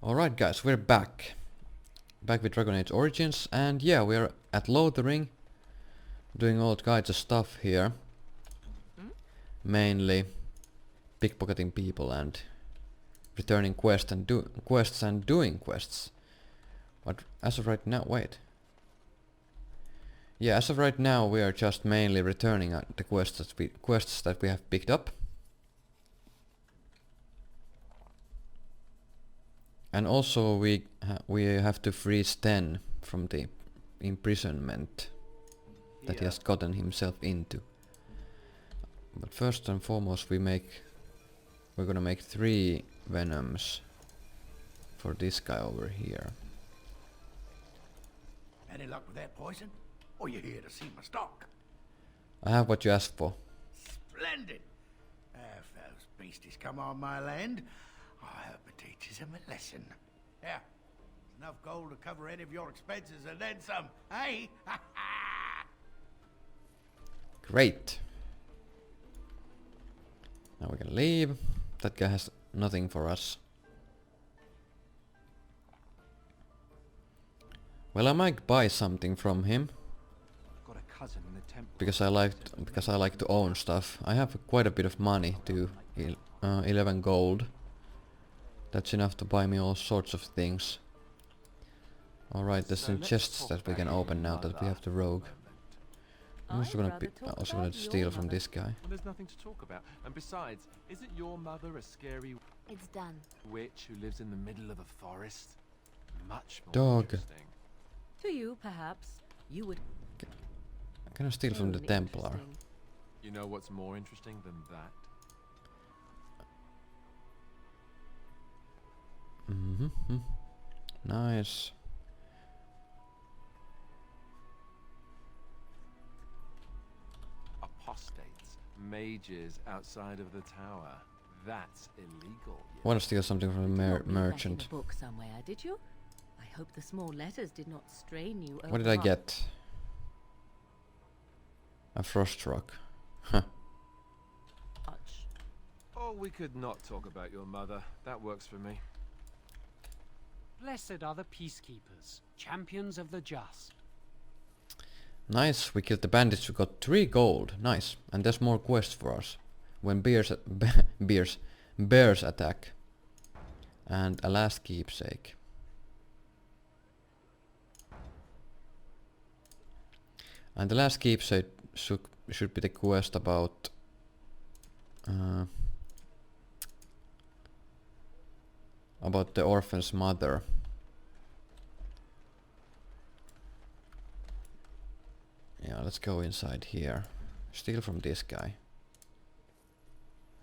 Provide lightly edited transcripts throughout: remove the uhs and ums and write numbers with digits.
Alright guys, we're back. Back with Dragon Age Origins, and yeah, we're at Lothering, doing all kinds of stuff here. Mainly pickpocketing people and returning quests and doing quests. But as of right now, wait. Yeah, as of right now we are just mainly returning the quests that we have picked up. And also we have to free Sten from the imprisonment that he has gotten himself into. But first and foremost we're gonna make 3 venoms for this guy over here. Any luck with that poison? Or you here to see my stock? I have what you asked for. Splendid! If those beasties come on my land, I hope it teaches them a lesson. Yeah, enough gold to cover any of your expenses and then some, hey? Great. Now we can leave. That guy has nothing for us. Well, I might buy something from him. Got a cousin in the temple. Because I like to own stuff. I have quite a bit of money to 11 gold. That's enough to buy me all sorts of things. Alright, there's some chests that we can open now that we have the rogue. I'm also gonna steal from this guy. Well, there's nothing to talk about. And besides, isn't your mother a scary It's done. witch who lives in the middle of a forest? Much more Dog. interesting. To you, perhaps. You would. Can I steal from the Templar? You know what's more interesting than that? Nice. Apostates, mages outside of the tower. That's illegal. I want to steal something from the Did not read that merchant. in a book somewhere, did you? I hope the small letters did not strain you. What did I get? A frost rock. Huh. Much. Oh, we could not talk about your mother. That works for me. Blessed are the peacekeepers, champions of the just. Nice, we killed the bandits, we got 3 gold. Nice. And there's more quests for us. When bears attack. And a last keepsake. And the last keepsake should be the quest about the orphan's mother. Yeah, let's go inside here. Steal from this guy.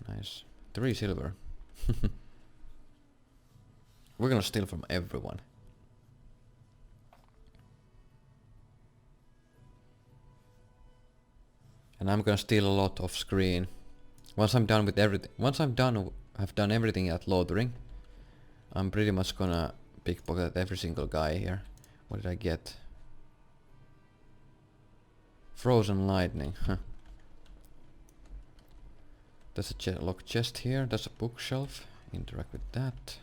Nice. 3 silver. We're gonna steal from everyone. And I'm gonna steal a lot off screen. Once I'm done with everything, I've done everything at Lothering, I'm pretty much gonna pickpocket every single guy here. What did I get? Frozen lightning, huh. There's a locked chest here, there's a bookshelf. Interact with that.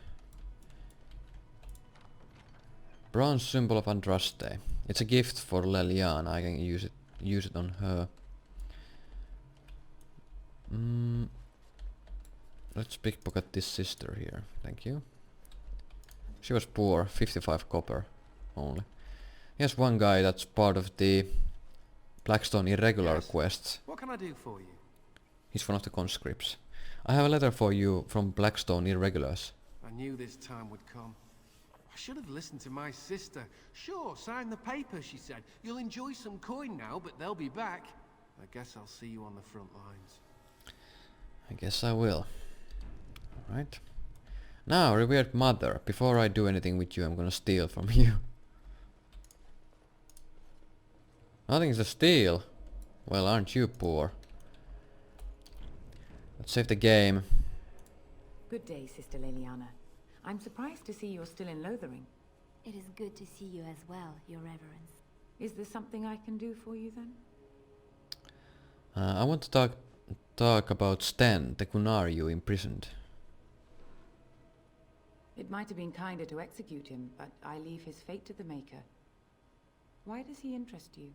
Bronze symbol of Andraste. It's a gift for Leliana, I can use it on her. Let's pickpocket this sister here, thank you. She was poor, 55 copper only. Here's one guy that's part of the Blackstone irregular quests. What can I do for you? He's one of the conscripts. I have a letter for you from Blackstone irregulars. I knew this time would come. I should have listened to my sister. Sure, sign the paper, she said. You'll enjoy some coin now, but they'll be back. I guess I'll see you on the front lines. I guess I will. Alright. Now, revered mother, before I do anything with you, I'm gonna steal from you. Nothing's to steal. Well, aren't you poor? Let's save the game. Good day, Sister Leliana. I'm surprised to see you're still in Lothering. It is good to see you as well, Your Reverence. Is there something I can do for you then? I want to talk about Sten, the Gunnar you imprisoned. It might have been kinder to execute him, but I leave his fate to the Maker. Why does he interest you?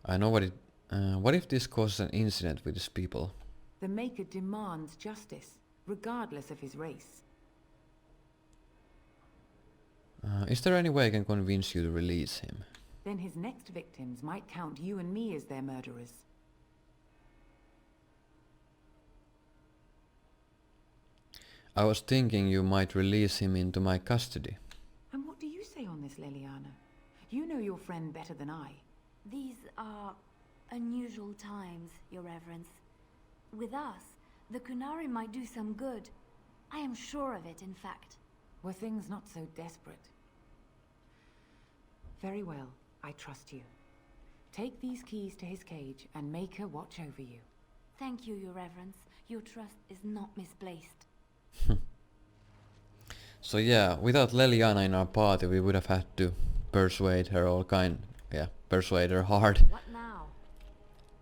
I know what it... what if this causes an incident with his people? The Maker demands justice, regardless of his race. Is there any way I can convince you to release him? Then his next victims might count you and me as their murderers. I was thinking you might release him into my custody. And what do you say on this, Leliana? You know your friend better than I. These are unusual times, Your Reverence. With us, the Kunari might do some good. I am sure of it, in fact. Were things not so desperate? Very well, I trust you. Take these keys to his cage and make her watch over you. Thank you, Your Reverence. Your trust is not misplaced. So yeah, without Leliana in our party we would have had to persuade her persuade her hard. What now?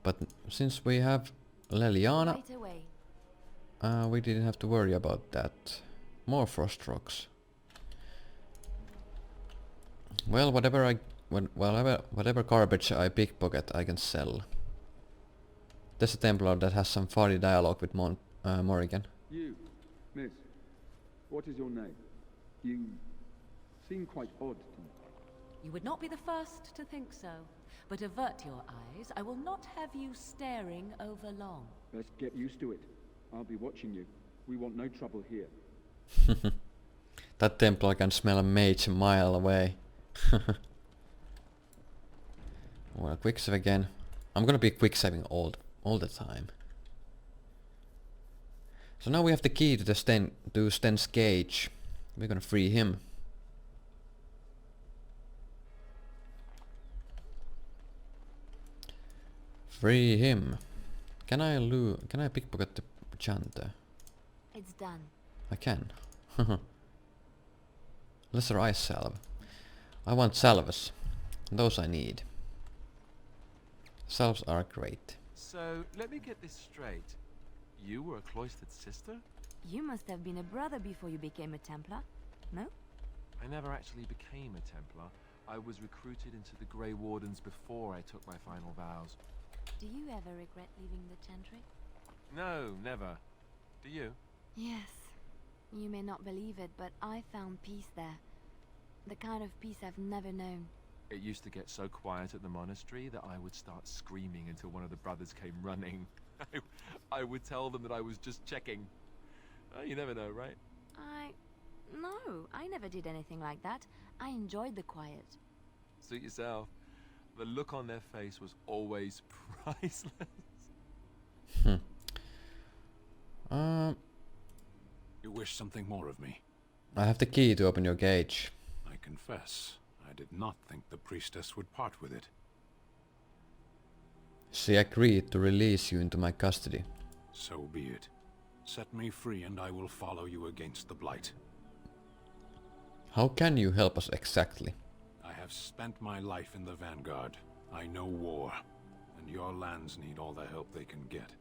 But since we have Leliana, Right away. we didn't have to worry about that. More frost rocks. Well, whatever garbage I pickpocket I can sell. There's a Templar that has some funny dialogue with Morrigan. You, miss, what is your name? You seem quite odd to me. You would not be the first to think so. But avert your eyes. I will not have you staring over long. Best get used to it. I'll be watching you. We want no trouble here. That Templar can smell a mage a mile away. Well, quick save again. I'm gonna be quick saving all the time. So now we have the key to the Sten's cage. We're gonna free him. Free him. Can I pickpocket the chanter? It's done. I can. Lesser ice salve. I want salves. Those I need. Salves are great. So, let me get this straight. You were a cloistered sister? You must have been a brother before you became a Templar, no? I never actually became a Templar. I was recruited into the Grey Wardens before I took my final vows. Do you ever regret leaving the Chantry? No, never. Do you? Yes. You may not believe it, but I found peace there. The kind of peace I've never known. It used to get so quiet at the monastery that I would start screaming until one of the brothers came running. I would tell them that I was just checking. You never know, right? No, I never did anything like that. I enjoyed the quiet. Suit yourself. The look on their face was always priceless. You wish something more of me? I have the key to open your cage. I confess, I did not think the priestess would part with it. She agreed to release you into my custody. So be it. Set me free and I will follow you against the Blight. How can you help us exactly? I have spent my life in the Vanguard. I know war, and your lands need all the help they can get.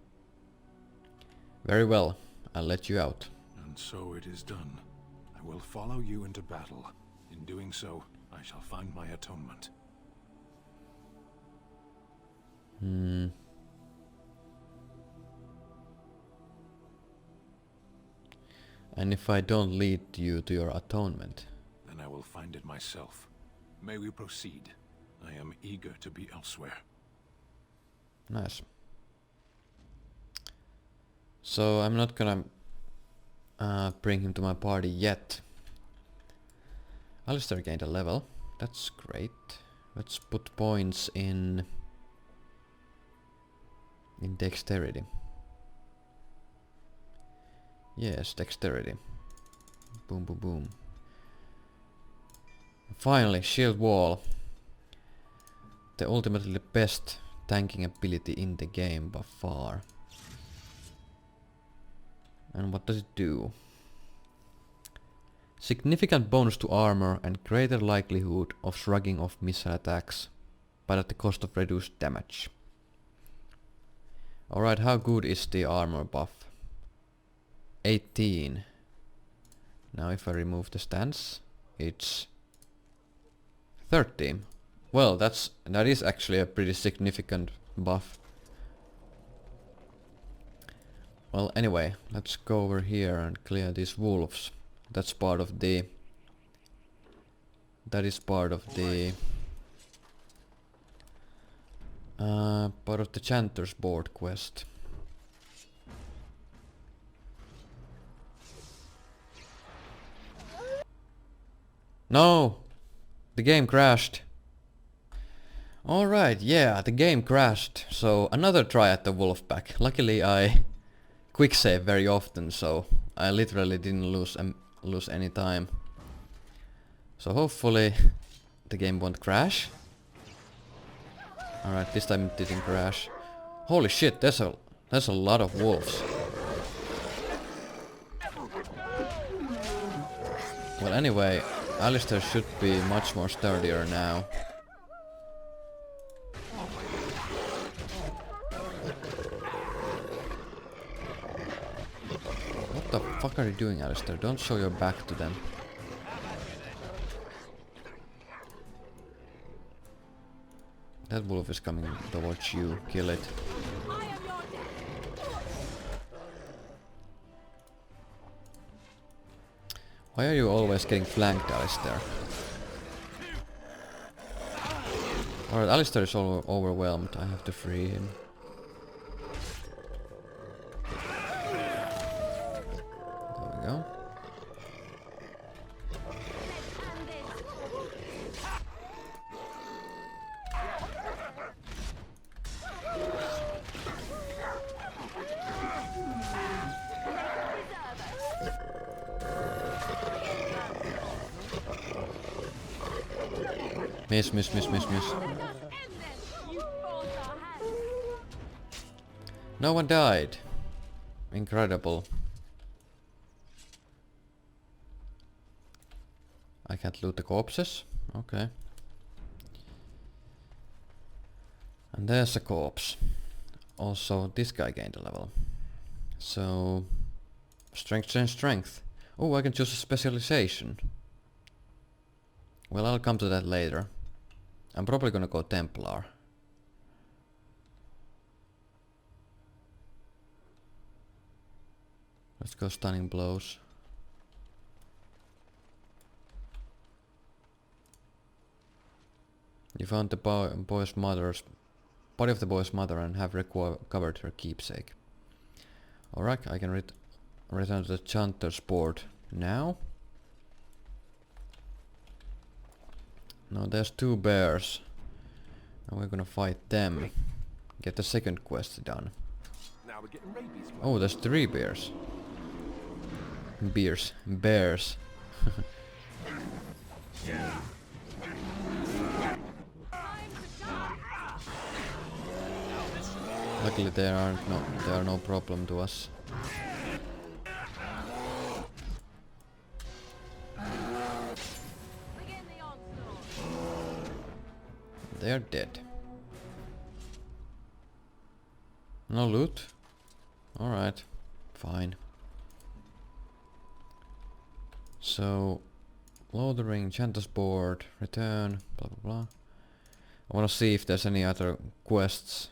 Very well, I'll let you out. And so it is done. I will follow you into battle. In doing so, I shall find my atonement. And if I don't lead you to your atonement? Then I will find it myself. May we proceed? I am eager to be elsewhere. Nice. So I'm not gonna bring him to my party yet. Alistair gained a level. That's great. Let's put points in dexterity. Yes, dexterity. Boom, boom, boom. Finally, shield wall. The ultimately best tanking ability in the game by far. And what does it do? Significant bonus to armor and greater likelihood of shrugging off missile attacks. but at the cost of reduced damage. Alright, how good is the armor buff? 18. Now if I remove the stance, it's 13. Well, that is actually a pretty significant buff. Well, anyway, let's go over here and clear these wolves. That's part of the... That is part of the... part of the Chanter's Board quest. No! The game crashed. Alright, yeah, the game crashed. So another try at the wolf pack. Luckily I quick save very often, so I literally didn't lose any time. So hopefully the game won't crash. Alright, this time it didn't crash. Holy shit, there's a lot of wolves. Well, anyway, Alistair should be much more sturdier now. What the fuck are you doing, Alistair? Don't show your back to them. That wolf is coming towards you. Kill it. Why are you always getting flanked, Alistair? Alright, Alistair is overwhelmed. I have to free him. There we go. Miss. No one died. Incredible. I can't loot the corpses. Okay. And there's a corpse. Also, this guy gained a level. So... Strength and strength. Oh, I can choose a specialization. Well, I'll come to that later. I'm probably gonna go Templar. Let's go stunning blows. You found the body of the boy's mother and have recovered her keepsake. Alright, I can return to the Chanter's Board now. Now there's 2 bears. And we're gonna fight them. Get the second quest done. Now we're getting rabies. Oh, there's 3 bears. Bears. Luckily there are no problem to us. They are dead. No loot? Alright, fine. So, Lothering, Chanter's Board, return, blah blah blah. I wanna see if there's any other quests.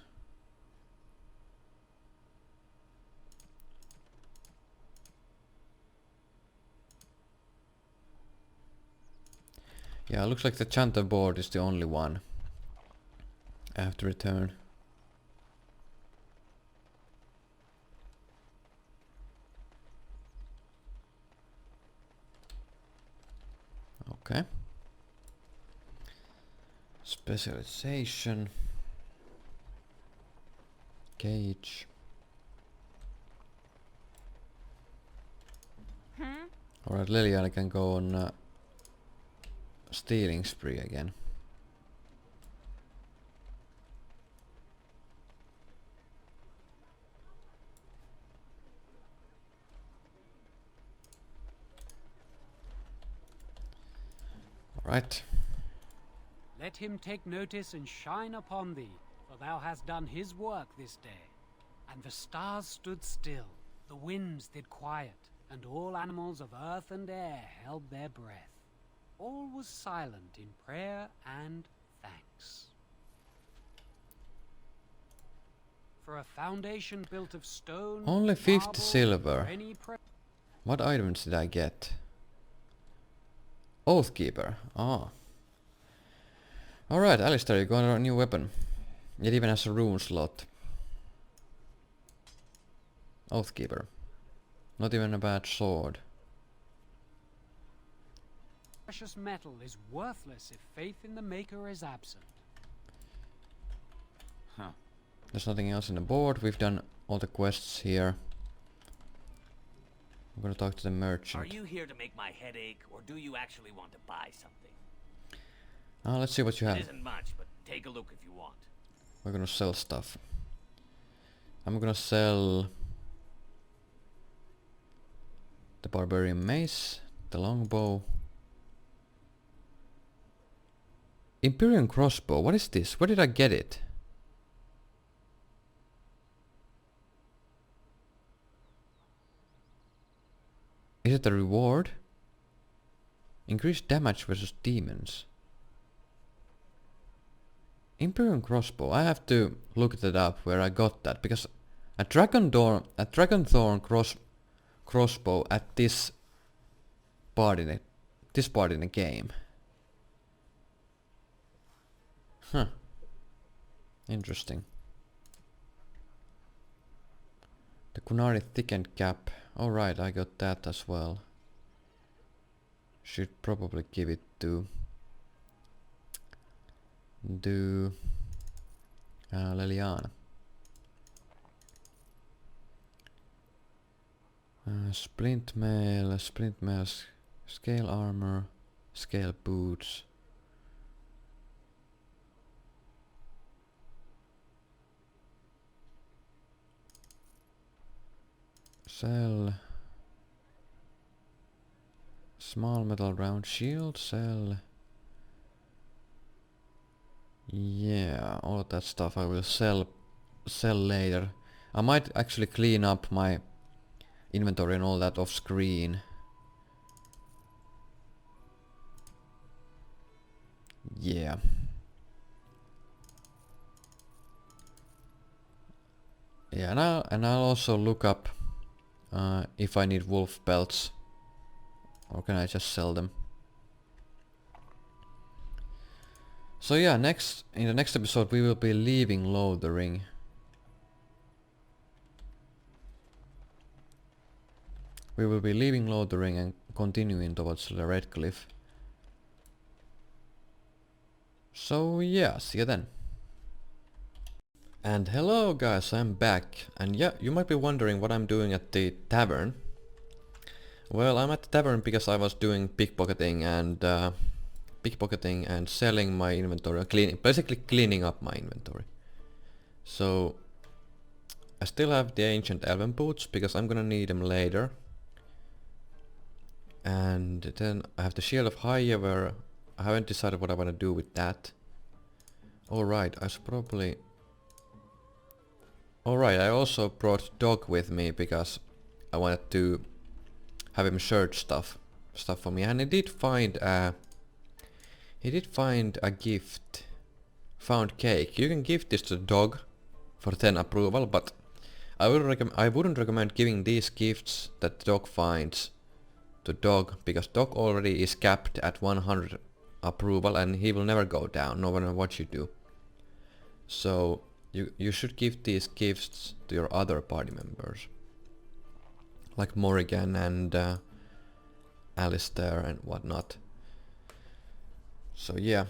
Yeah, looks like the Chanter Board is the only one I have to return. Okay. Specialization. Cage. Alright, Liliana can go on stealing spree again. Alright. Let him take notice and shine upon thee, for thou hast done his work this day. And the stars stood still, the winds did quiet, and all animals of earth and air held their breath. All was silent in prayer and thanks. For a foundation built of stone, Only 50 marble, silver. or any What items did I get? Oathkeeper. Ah. Alright, Alistair, you got a new weapon. It even has a rune slot. Oathkeeper. Not even a bad sword. precious metal is worthless if faith in the Maker is absent. Huh. There's nothing else in the board. We've done all the quests here. I'm gonna talk to the merchant. Are you here to make my head ache, or do you actually want to buy something? Let's see what you have. It isn't much, but take a look if you want. We're gonna sell stuff. I'm gonna sell the barbarian mace, the longbow, Imperial crossbow. What is this? Where did I get it? Is it a reward? Increased damage versus demons. Imperial crossbow. I have to look that up where I got that, because a dragonthorn crossbow at this part in the game. Huh. Interesting. The Kunari thickened cap. Alright, I got that as well. Should probably give it to Leliana. Splint mail, scale armor, scale boots. Sell small metal round shield, sell. Yeah, all of that stuff I will sell later. I might actually clean up my inventory and all that off screen. Yeah. Yeah, and I'll also look up if I need wolf pelts, or can I just sell them? So yeah, in the next episode we will be leaving Lothering. We will be leaving Lothering and continuing towards the Red Cliff. So yeah, see you then. And hello guys, I'm back. And yeah, you might be wondering what I'm doing at the tavern. Well, I'm at the tavern because I was doing pickpocketing and selling my inventory, basically cleaning up my inventory. So I still have the ancient elven boots because I'm gonna need them later. And then I have the shield of Haya, where I haven't decided what I want to do with that. Alright, I should probably... Alright, I also brought Dog with me because I wanted to have him search stuff for me, and he did find a gift. Found cake. You can give this to the dog for 10 approval, but I wouldn't recommend giving these gifts that the dog finds to Dog, because Dog already is capped at 100 approval and he will never go down, no matter what you do. So you should give these gifts to your other party members, like Morrigan and Alistair and whatnot. So yeah.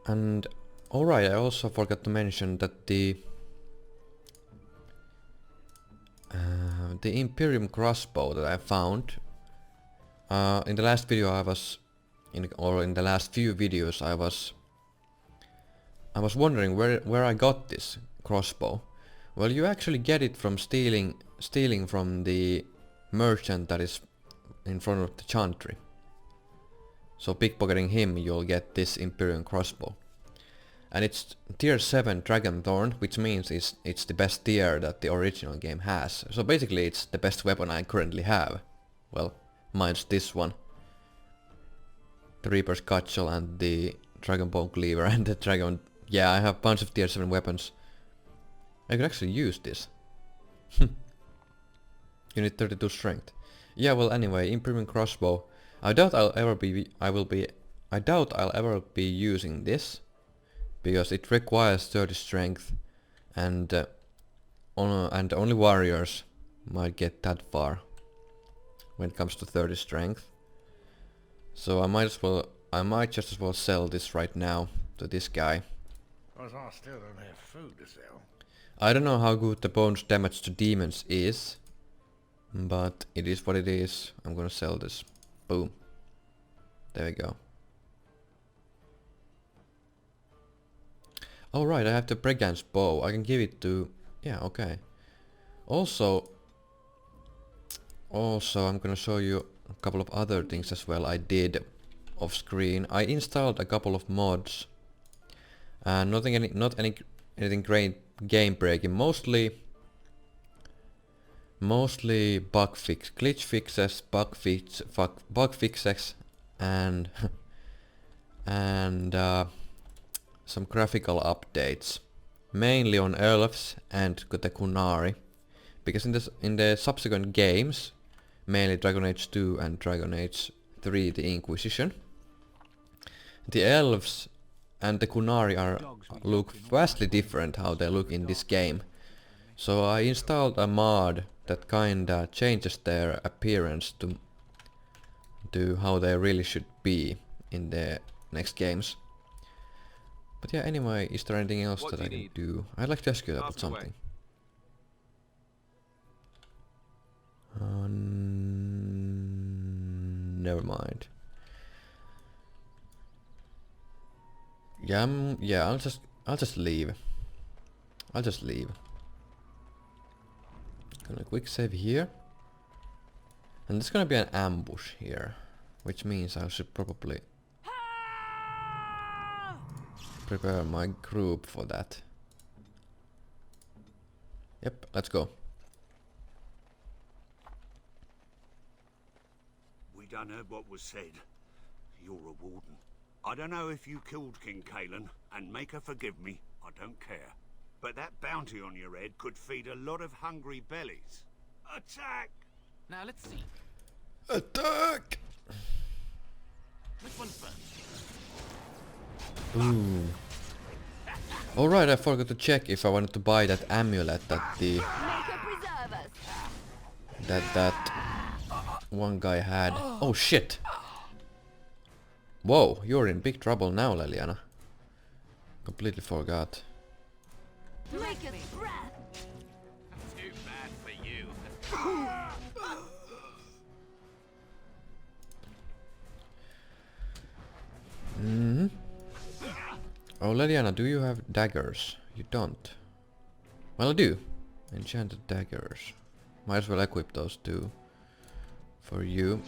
And alright, I also forgot to mention that the Imperium crossbow that I found in the last video in the last few videos I was wondering where I got this crossbow. Well, you actually get it from stealing from the merchant that is in front of the chantry. So pickpocketing him, you'll get this Imperium crossbow. And it's tier 7 Dragon Thorn, which means it's the best tier that the original game has. So basically it's the best weapon I currently have. Well, minus this one. The Reaper's Cudgel and the Dragon Bone Cleaver and the Dragon... Yeah, I have a bunch of tier 7 weapons. I could actually use this. You need 32 strength. Yeah, well anyway, Imperium crossbow. I doubt I'll ever be using this. Because it requires 30 strength and only warriors might get that far when it comes to 30 strength. So I might just as well sell this right now to this guy. Because I still don't have food to sell. I don't know how good the bonus damage to demons is, but it is what it is. I'm gonna sell this. Boom. There we go. Oh right, I have the Brigand's bow. I can give it to... Yeah, okay. Also I'm gonna show you a couple of other things as well I did off screen. I installed a couple of mods. Not anything great game breaking. Mostly bug glitch fixes, bug fixes, and some graphical updates, mainly on elves and the Kunari, because in the subsequent games, mainly Dragon Age 2 and Dragon Age 3 the Inquisition, the elves and the Kunari look vastly different how they look in this game. So I installed a mod that kinda changes their appearance to how they really should be in the next games. But yeah, anyway, is there anything else that I can do? I'd like to ask you about something. Never mind. Yeah, I'll just leave. I'll just leave. Gonna quick save here. And there's gonna be an ambush here, which means I should probably prepare my group for that. Yep, let's go. We done heard what was said. You're a warden. I don't know if you killed King Kalen, and make her forgive me, I don't care. But that bounty on your head could feed a lot of hungry bellies. Attack! Now let's see. Attack! Which one first? Ooh. Alright, I forgot to check if I wanted to buy that amulet that that one guy had. Oh shit! Whoa, you're in big trouble now, Leliana. Completely forgot. Make it breath. Too bad for you. Mm-hmm. Oh, Leliana, do you have daggers? You don't. Well, I do. Enchanted daggers. Might as well equip those two for you.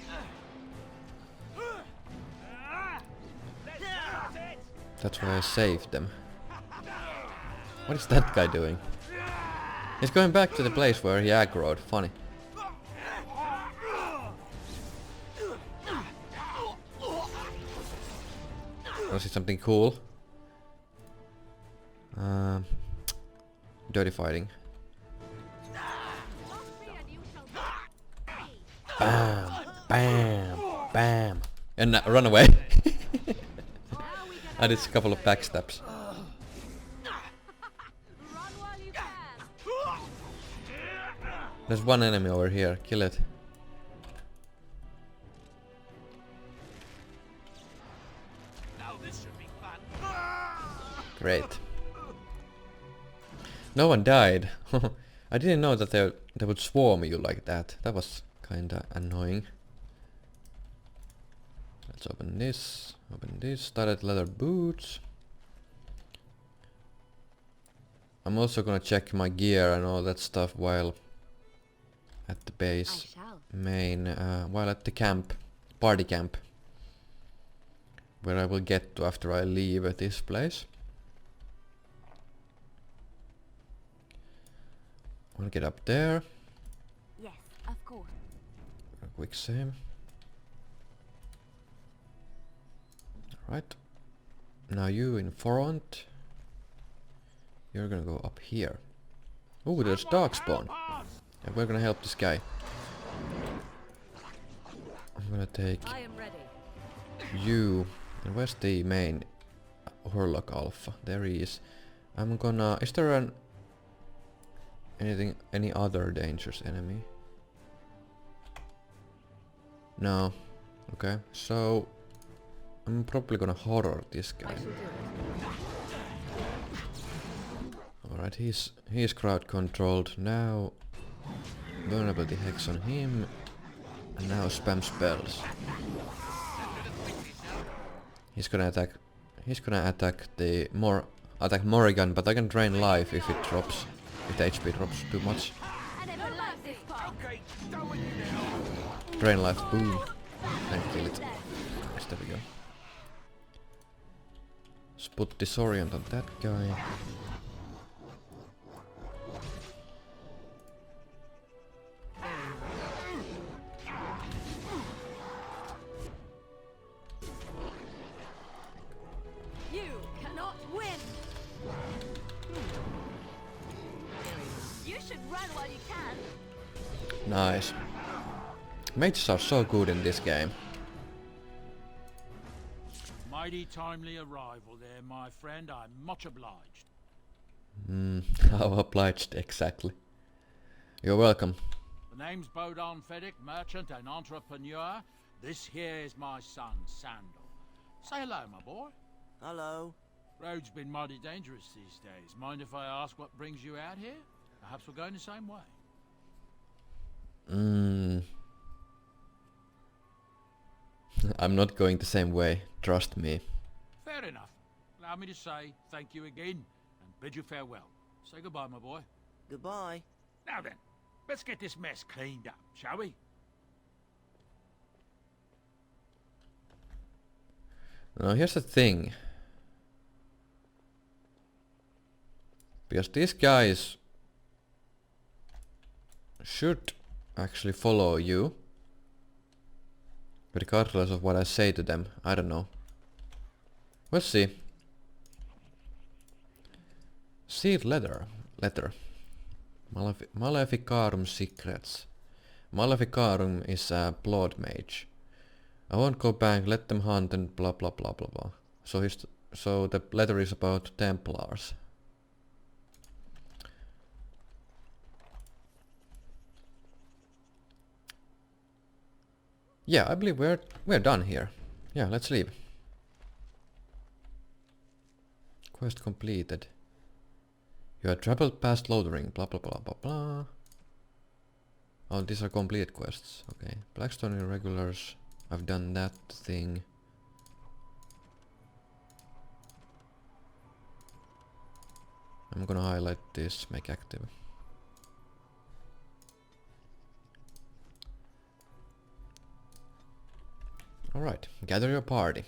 That's why I saved them. What is that guy doing? He's going back to the place where he aggroed. Funny. Want to see something cool? Dirty fighting. Bam! Bam! Bam! And run away! I did a couple of backstabs. There's one enemy over here. Kill it. Now this should be fun. Great. No one died. I didn't know that they would swarm you like that. That was kinda annoying. Let's open this. Open this. Studded leather boots. I'm also gonna check my gear and all that stuff while at the base main, while at the camp, party camp. where I will get to after I leave this place. I'll get up there. Yes, of course. A quick save. Alright. Now you in front. You're gonna go up here. Ooh, there's darkspawn. And we're gonna help this guy. I'm gonna take you. And where's the main Horlock Alpha? There he is. I'm gonna... Is there an... any other dangerous enemy? No. Okay, so... I'm probably gonna horror this guy. Alright, he's crowd controlled. Now vulnerability hex on him. And now spam spells. He's gonna attack the Morrigan, but I can drain life if it drops. If the HP drops too much. Drain life, boom. And kill it. Yes, there we go. Let's put disorient on that guy. Nice. Mages are so good in this game. Mighty timely arrival there, my friend. I'm much obliged. How obliged exactly? You're welcome. The name's Bodon Feddick, merchant and entrepreneur. This here is my son, Sandal. Say hello, my boy. Hello. Road's been mighty dangerous these days. Mind if I ask what brings you out here? Perhaps we're going the same way. I'm not going the same way, trust me. Fair enough. Allow me to say thank you again and bid you farewell. Say goodbye, my boy. Goodbye. Now then, let's get this mess cleaned up, shall we? Now here's the thing. Because these guys should actually follow you. Regardless of what I say to them. I don't know. We'll see. Sealed letter. Maleficarum secrets. Maleficarum is a blood mage. I won't go back, let them hunt and blah blah blah blah blah. So the letter is about Templars. Yeah, I believe we're done here. Yeah, let's leave. Quest completed. You have traveled past Lothering, blah blah blah blah blah. Oh, these are completed quests. Okay. Blackstone Irregulars. I've done that thing. I'm gonna highlight this, make active. Alright, gather your party.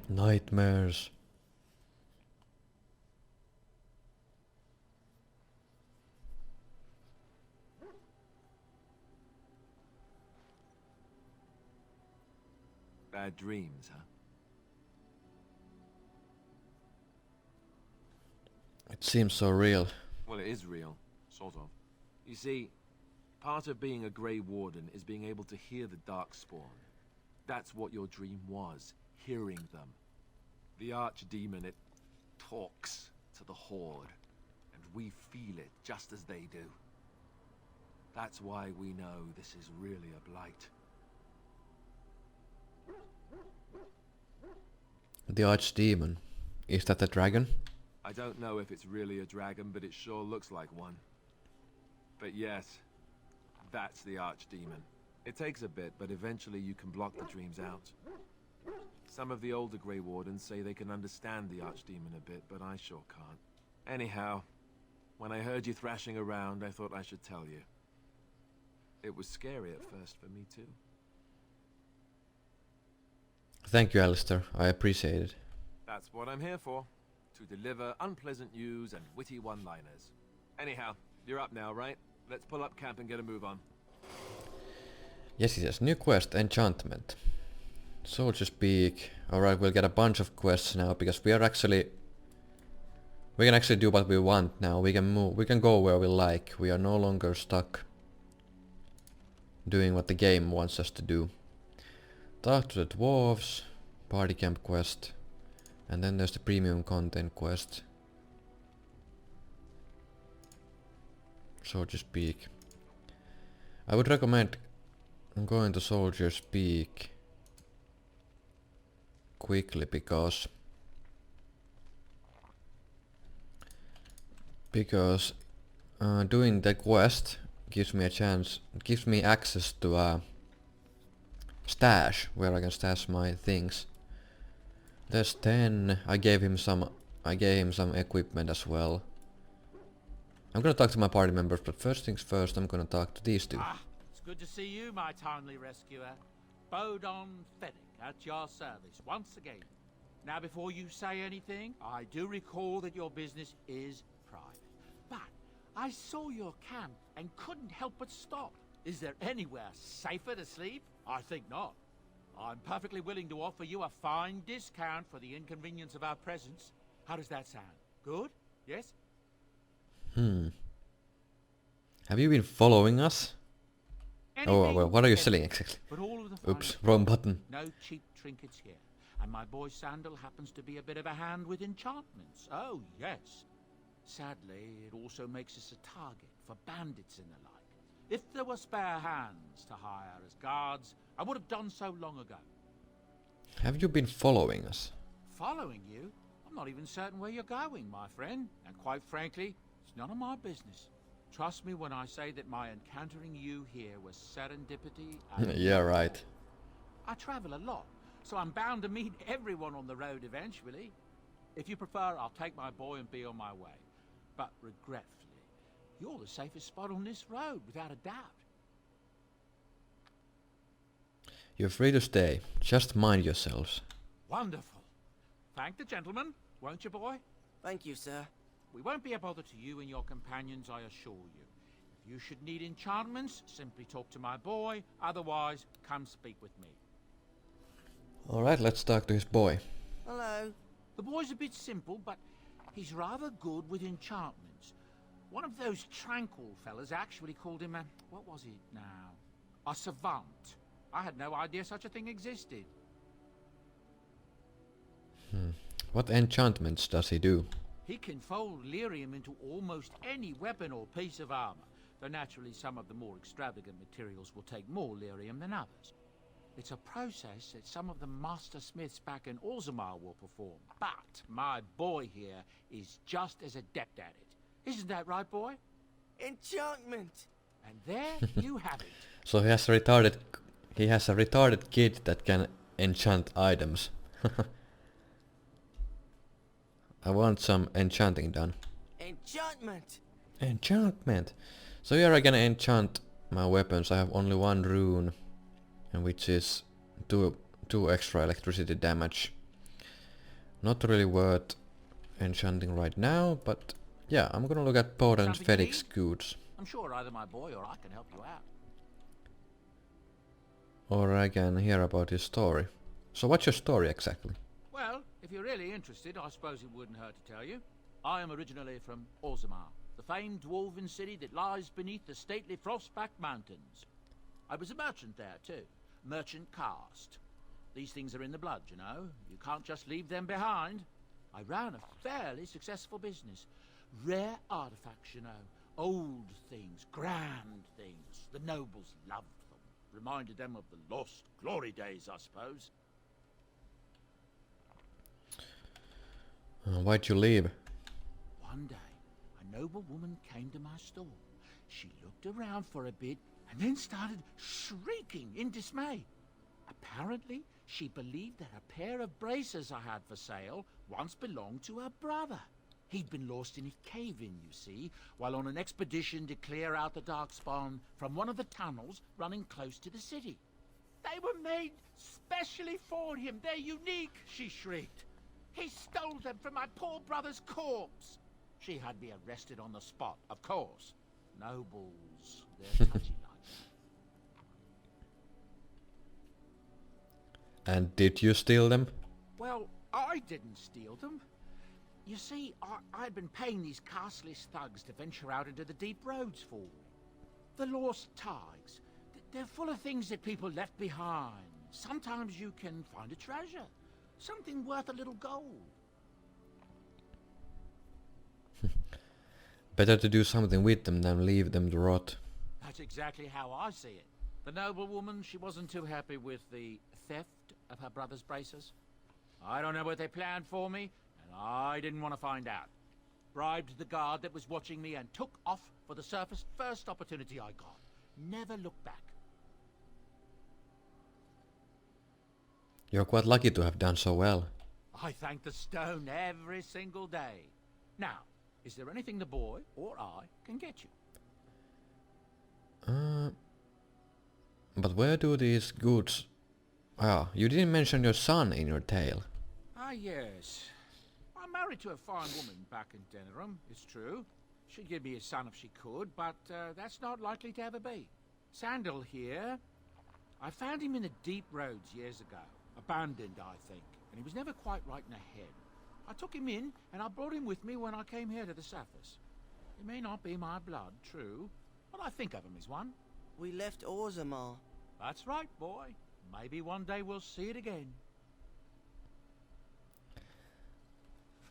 Nightmares. Bad dreams, huh? It seems so real. Well, it is real, sort of. You see, part of being a Grey Warden is being able to hear the Darkspawn. That's what your dream was, hearing them. The Archdemon, it talks to the Horde, and we feel it just as they do. That's why we know this is really a blight. The Archdemon. Is that a dragon? I don't know if it's really a dragon, but it sure looks like one. But yes, that's the Archdemon. It takes a bit, but eventually you can block the dreams out. Some of the older Grey Wardens say they can understand the Archdemon a bit, but I sure can't. Anyhow, when I heard you thrashing around, I thought I should tell you. It was scary at first for me too. Thank you, Alistair. I appreciate it. That's what I'm here for. To deliver unpleasant news and witty one-liners. Anyhow, you're up now, right? Let's pull up camp and get a move on. Yes. New quest, enchantment. Soldier speak. Alright, we'll get a bunch of quests now because we can actually do what we want now. We can move, we can go where we like. We are no longer stuck doing what the game wants us to do. Talk to the dwarves, party camp quest, and then there's the premium content quest. Soldier speak. I would recommend going to Soldier speak quickly because doing the quest gives me a chance, gives me access to a stash where I can stash my things. There's 10. I gave him some equipment as well. I'm gonna talk to my party members, but first things first, I'm gonna talk to these two. It's good to see you, my timely rescuer. Bodon Fennick at your service once again. Now, before you say anything, I do recall that your business is private. But I saw your camp and couldn't help but stop. Is there anywhere safer to sleep? I think not. I'm perfectly willing to offer you a fine discount for the inconvenience of our presence. How does that sound? Good? Yes? Have you been following us? Oh, well, what are you selling anything, exactly? but all of the Oops, finest wrong quality. button. No cheap trinkets here. And my boy Sandal happens to be a bit of a hand with enchantments. Oh, yes. Sadly, it also makes us a target for bandits and the like. If there were spare hands to hire as guards, I would have done so long ago. Have you been following us? Following you? I'm not even certain where you're going, my friend. And quite frankly, it's none of my business. Trust me when I say that my encountering you here was serendipity and Yeah, right. I travel a lot, so I'm bound to meet everyone on the road eventually. If you prefer, I'll take my boy and be on my way. But regretfully, you're the safest spot on this road, without a doubt. You're free to stay. Just mind yourselves. Wonderful. Thank the gentleman, won't you, boy? Thank you, sir. We won't be a bother to you and your companions, I assure you. If you should need enchantments, simply talk to my boy. Otherwise, come speak with me. Alright, let's talk to his boy. Hello. The boy's a bit simple, but he's rather good with enchantments. One of those tranquil fellas actually called him a... what was it now? A savant. I had no idea such a thing existed. What enchantments does he do? He can fold lyrium into almost any weapon or piece of armor, though naturally some of the more extravagant materials will take more lyrium than others. It's a process that some of the master smiths back in Orzammar will perform, but my boy here is just as adept at it. Isn't that right, boy? Enchantment! And there you have it. So he has a retarded kid that can enchant items. I want some enchanting done. Enchantment! Enchantment! So here I can enchant my weapons. I have only one rune, and which is two extra electricity damage. Not really worth enchanting right now, but yeah, I'm gonna look at Bod and Something you Fedic's need? goods. I'm sure either my boy or I can help you out. Or I can hear about his story. So what's your story exactly? Well, if you're really interested, I suppose it wouldn't hurt to tell you. I am originally from Orzammar, the famed dwarven city that lies beneath the stately Frostback Mountains. I was a merchant there, too. Merchant caste. These things are in the blood, you know. You can't just leave them behind. I ran a fairly successful business. Rare artifacts, you know. Old things, grand things. The nobles loved them. Reminded them of the lost glory days, I suppose. Why'd you leave? One day, a noble woman came to my store. She looked around for a bit, and then started shrieking in dismay. Apparently, she believed that a pair of braces I had for sale once belonged to her brother. He'd been lost in a cave-in, you see, while on an expedition to clear out the Darkspawn from one of the tunnels running close to the city. They were made specially for him. They're unique, she shrieked. He stole them from my poor brother's corpse. She had me arrested on the spot, of course. Nobles, they're touchy like that. And did you steal them? Well, I didn't steal them. You see, I'd been paying these castless thugs to venture out into the deep roads for me. The lost tigers. They're full of things that people left behind. Sometimes you can find a treasure. Something worth a little gold. Better to do something with them than leave them to rot. That's exactly how I see it. The noblewoman, she wasn't too happy with the theft of her brother's braces. I don't know what they planned for me, and I didn't want to find out. Bribed the guard that was watching me and took off for the surface first opportunity I got. Never looked back. You're quite lucky to have done so well. I thank the stone every single day. Now, is there anything the boy or I can get you? But where do these goods... Ah, you didn't mention your son in your tale. Ah, yes. I'm married to a fine woman back in Denerim, it's true. She'd give me a son if she could, but that's not likely to ever be. Sandal here. I found him in the deep roads years ago. Abandoned, I think, and he was never quite right in the head. I took him in, and I brought him with me when I came here to the surface. He may not be my blood, true, but I think of him as one. We left Orzammar. That's right, boy. Maybe one day we'll see it again.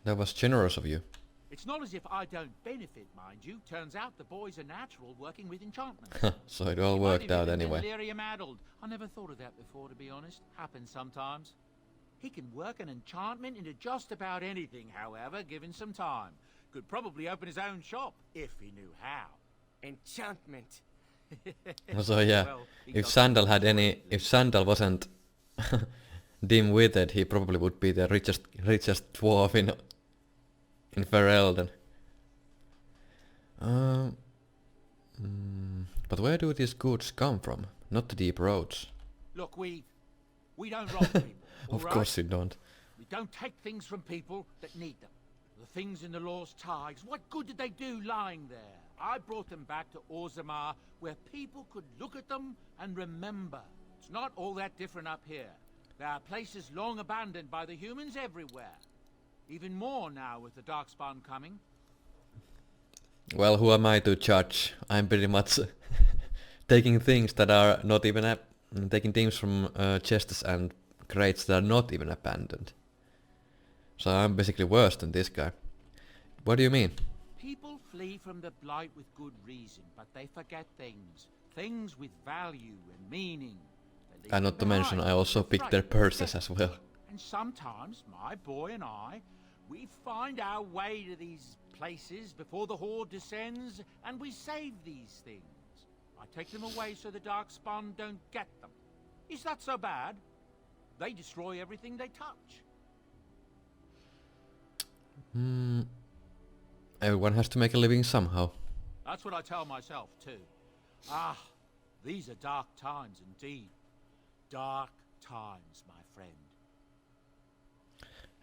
That was generous of you. It's not as if I don't benefit, mind you. Turns out the boy's a natural working with enchantments. So it all worked out anyway. Delirium-addled. I never thought of that before, to be honest. Happens sometimes. He can work an enchantment into just about anything, however, given some time. Could probably open his own shop, if he knew how. Enchantment. So yeah, Well, if Sandal wasn't dim-witted, he probably would be the richest dwarf in Ferelden. But where do these goods come from? Not the deep roads. Look, we don't rob people. Of all course right? you don't. We don't take things from people that need them. The things in the Lost Tigers, what good did they do lying there? I brought them back to Orzammar, where people could look at them and remember. It's not all that different up here. There are places long abandoned by the humans everywhere. Even more now with the Darkspawn coming. Well, who am I to judge? I'm pretty much taking things that are not even taking things from chests and crates that are not even abandoned. So I'm basically worse than this guy. What do you mean? People flee from the Blight with good reason, but they forget things. Things with value and meaning. And not to mention, I also picked their purses as well. And sometimes, my boy and I, we find our way to these places before the Horde descends, and we save these things. I take them away so the Darkspawn don't get them. Is that so bad? They destroy everything they touch. Everyone has to make a living somehow. That's what I tell myself, too. Ah, these are dark times indeed. Dark times, my friend.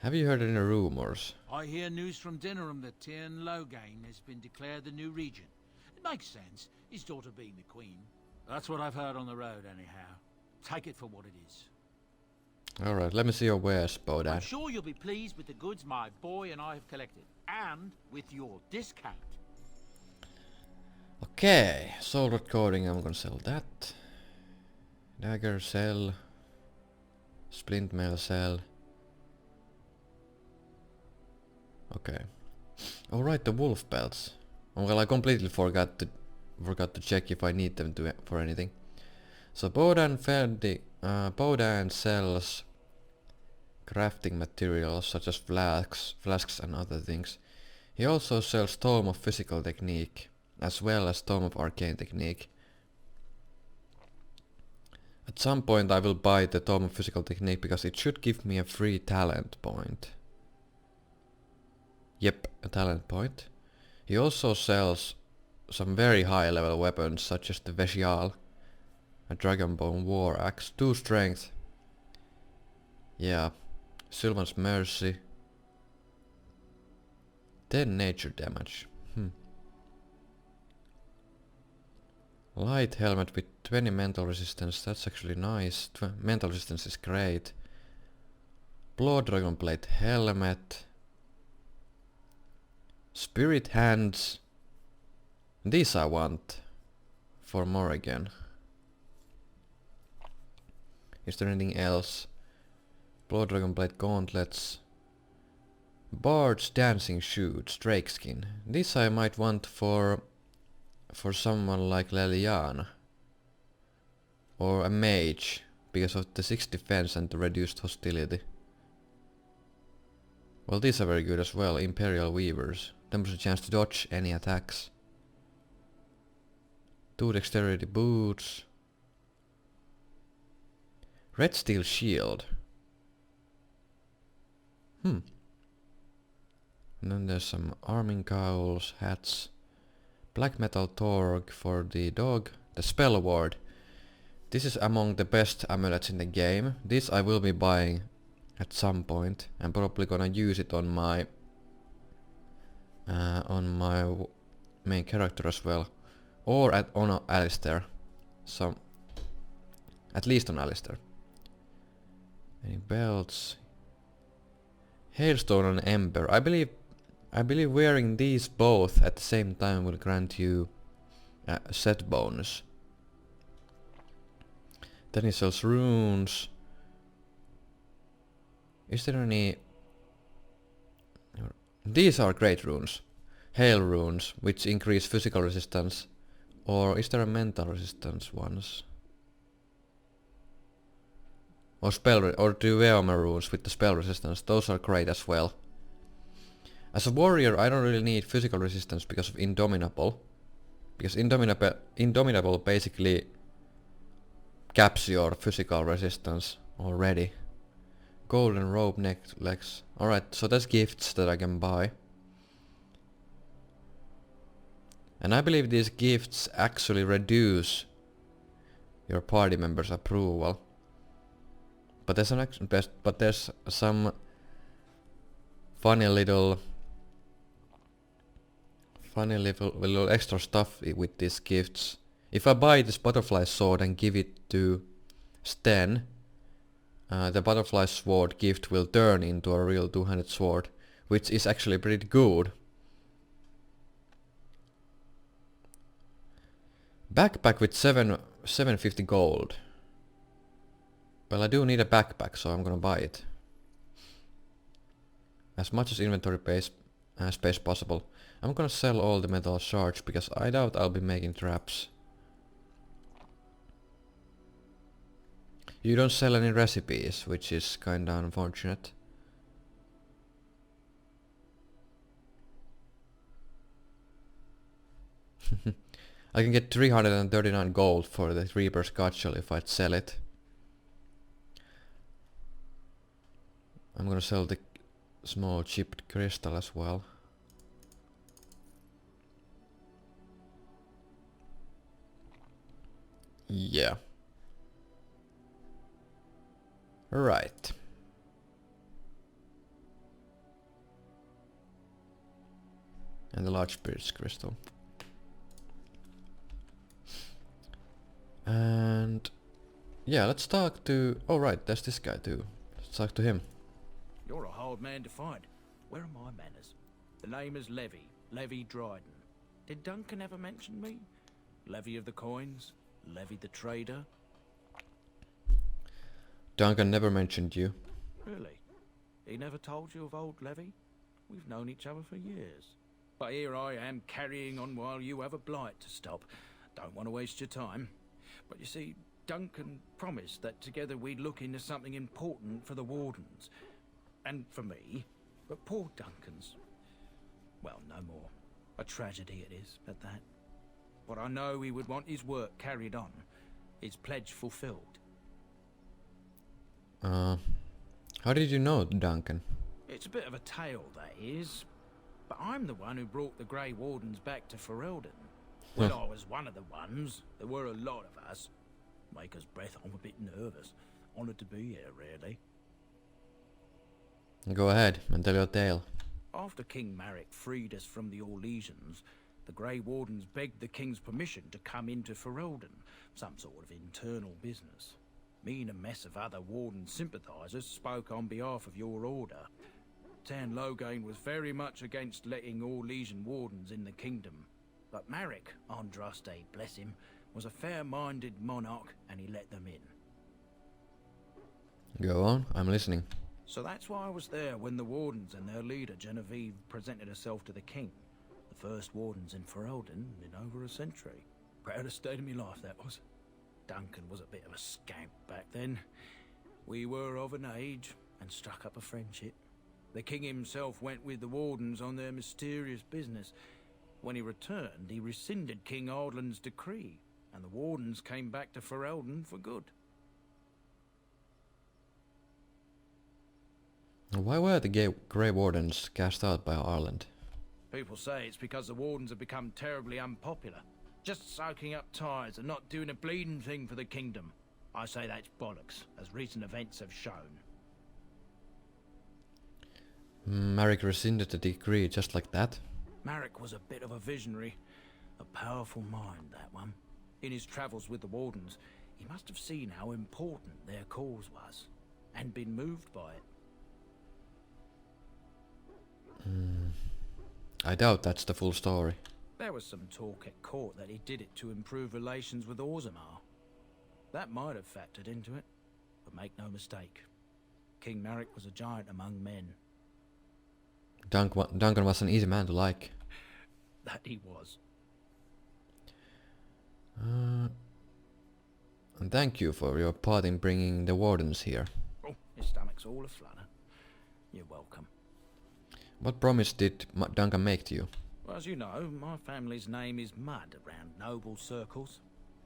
Have you heard any rumors? I hear news from Denerim that Tyrn Loghain has been declared the new regent. It makes sense, his daughter being the queen. That's what I've heard on the road, anyhow. Take it for what it is. Alright, let me see your wares, Bodan. I'm sure you'll be pleased with the goods my boy and I have collected. And with your discount. Okay, soul recording, I'm gonna sell that. Dagger, sell. Splint mail, sell. Okay. Alright, the wolf belts. Oh, well, I completely forgot to check if I need them for anything. So Bodan sells crafting materials such as flasks and other things. He also sells Tome of Physical Technique as well as Tome of Arcane Technique. At some point I will buy the Tome of Physical Technique because it should give me a free talent point. Yep, a talent point. He also sells some very high level weapons such as the Vesial, a Dragonbone War Axe, 2 strength. Yeah, Sylvan's Mercy, 10 nature damage. Light helmet with 20 mental resistance, that's actually nice. Mental resistance is great. Blood Dragon Blade helmet. Spirit hands. These I want. For Morrigan. Is there anything else? Blood Dragon Blade gauntlets. Bard's dancing shoes, Drake skin. This I might want for someone like Leliana. Or a mage, because of the 6 defense and the reduced hostility. Well, these are very good as well, Imperial Weavers. Them was a chance to dodge any attacks. 2 dexterity boots. Red steel shield. And then there's some arming cowls, hats. Black metal torque for the dog. The spell ward. This is among the best amulets in the game. This I will be buying at some point. I'm probably gonna use it on my main character as well, or on Alistair. So at least on Alistair. Any belts? Hailstone and Ember. I believe wearing these both at the same time will grant you a set bonus. Then he sells runes. Is there any... These are great runes. Hail runes, which increase physical resistance. Or is there a mental resistance ones? Or or Duveomer runes with the spell resistance. Those are great as well. As a warrior, I don't really need physical resistance because of Indomitable. Because Indomitable basically caps your physical resistance already. Golden robe necklace. Alright, so that's gifts that I can buy. And I believe these gifts actually reduce your party members' approval. But there's some funny little extra stuff with these gifts. If I buy this butterfly sword and give it to Sten, the butterfly sword gift will turn into a real two-handed sword, which is actually pretty good. Backpack with 750 gold. Well, I do need a backpack, so I'm gonna buy it. As much as inventory space possible. I'm gonna sell all the metal shards because I doubt I'll be making traps. You don't sell any recipes, which is kinda unfortunate. I can get 339 gold for the Reaper's Cudgel if I'd sell it. I'm gonna sell the small chipped crystal as well. Yeah. Right. And the large spirit crystal. And yeah, let's talk to... Oh right, there's this guy too. Let's talk to him. You're a hard man to find. Where are my manners? The name is Levy Dryden. Did Duncan ever mention me? Levy of the coins? Levy the trader? Duncan never mentioned you. Really? He never told you of old Levy? We've known each other for years. But here I am carrying on while you have a blight to stop. Don't want to waste your time. But you see, Duncan promised that together we'd look into something important for the Wardens. And for me. But poor Duncan's... well, no more. A tragedy it is, at that. But I know he would want his work carried on. His pledge fulfilled. How did you know Duncan? It's a bit of a tale, that is. But I'm the one who brought the Grey Wardens back to Ferelden. Well, I was one of the ones. There were a lot of us. Maker's breath, I'm a bit nervous. Honoured to be here, really. Go ahead and tell your tale. After King Marek freed us from the Orlesians, the Grey Wardens begged the King's permission to come into Ferelden, some sort of internal business. Me and a mess of other Warden sympathisers spoke on behalf of your order. Tan Loghain was very much against letting Orlesian Wardens in the kingdom, but Marek, Andraste, bless him, was a fair-minded monarch and he let them in. Go on, I'm listening. So that's why I was there when the Wardens and their leader Genevieve presented herself to the king. The first Wardens in Ferelden in over a century. Proudest day of my life, that was. Duncan was a bit of a scamp back then. We were of an age and struck up a friendship. The king himself went with the Wardens on their mysterious business. When he returned, he rescinded King Ardland's decree, and the Wardens came back to Ferelden for good. Why were the Grey Wardens cast out by Arland? People say it's because the Wardens have become terribly unpopular. Just soaking up ties and not doing a bleeding thing for the kingdom. I say that's bollocks, as recent events have shown. Marek rescinded the decree just like that? Marek was a bit of a visionary. A powerful mind, that one. In his travels with the Wardens, he must have seen how important their cause was, and been moved by it. I doubt that's the full story. There was some talk at court that he did it to improve relations with Orzammar. That might have factored into it, but make no mistake. King Marek was a giant among men. Duncan was an easy man to like. That he was. And thank you for your part in bringing the Wardens here. Oh, his stomach's all aflutter. You're welcome. What promise did Duncan make to you? Well, as you know, my family's name is mud around noble circles.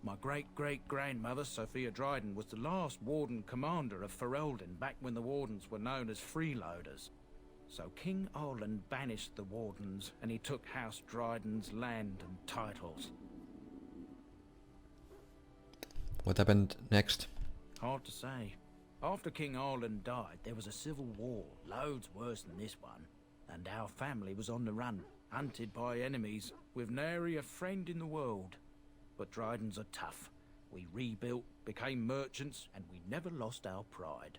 My great-great-grandmother, Sophia Dryden, was the last Warden commander of Ferelden back when the Wardens were known as freeloaders. So King Arland banished the Wardens and he took House Dryden's land and titles. What happened next? Hard to say. After King Arland died, there was a civil war, loads worse than this one. And our family was on the run, hunted by enemies, with nary a friend in the world. But Drydens are tough. We rebuilt, became merchants, and we never lost our pride.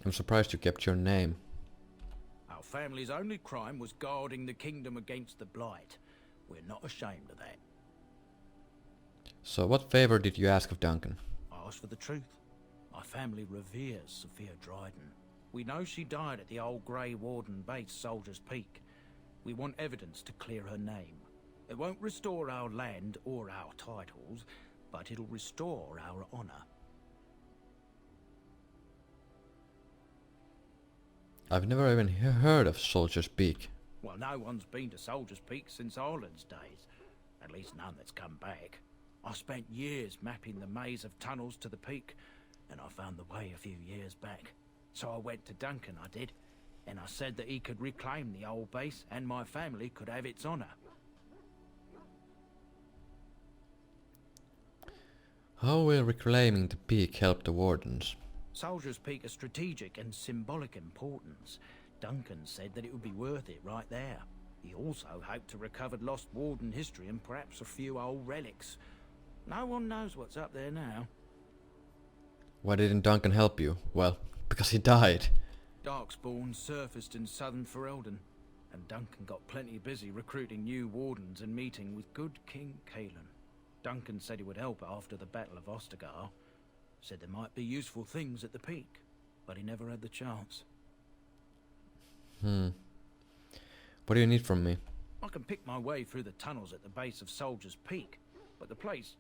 I'm surprised you kept your name. Our family's only crime was guarding the kingdom against the Blight. We're not ashamed of that. So what favor did you ask of Duncan? I asked for the truth. My family reveres Sophia Dryden. We know she died at the old Grey Warden base, Soldier's Peak. We want evidence to clear her name. It won't restore our land or our titles, but it'll restore our honor. I've never even heard of Soldier's Peak. Well, no one's been to Soldier's Peak since Arland's days. At least none that's come back. I spent years mapping the maze of tunnels to the peak, and I found the way a few years back. So I went to Duncan, I did, and I said that he could reclaim the old base and my family could have its honor. How will reclaiming the peak help the Wardens? Soldier's Peak is strategic and symbolic importance. Duncan said that it would be worth it right there. He also hoped to recover lost Warden history and perhaps a few old relics. No one knows what's up there now. Why didn't Duncan help you? Well, because he died. Darkspawn surfaced in southern Ferelden, and Duncan got plenty busy recruiting new Wardens and meeting with good King Cailan. Duncan said he would help after the Battle of Ostagar. Said there might be useful things at the peak, but he never had the chance. What do you need from me? I can pick my way through the tunnels at the base of Soldier's Peak, but the place,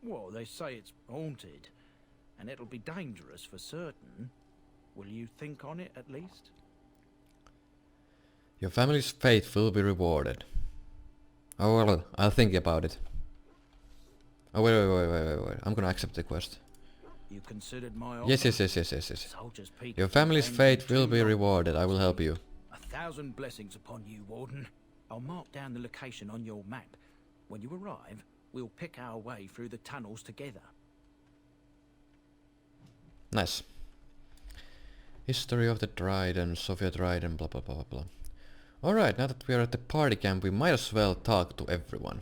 well, they say it's haunted, and it'll be dangerous for certain. Will you think on it at least? Your family's fate will be rewarded. Oh well, I'll think about it. Oh wait. I'm gonna accept the quest. You considered my offer? Yes. Soldiers' Peak Your has been family's abandoned fate too will be long. rewarded. I will help you. 1,000 blessings upon you, Warden. I'll mark down the location on your map. When you arrive, we'll pick our way through the tunnels together. Nice. History of the Trident, Soviet Trident, blah blah blah blah blah. Alright, now that we are at the party camp, we might as well talk to everyone.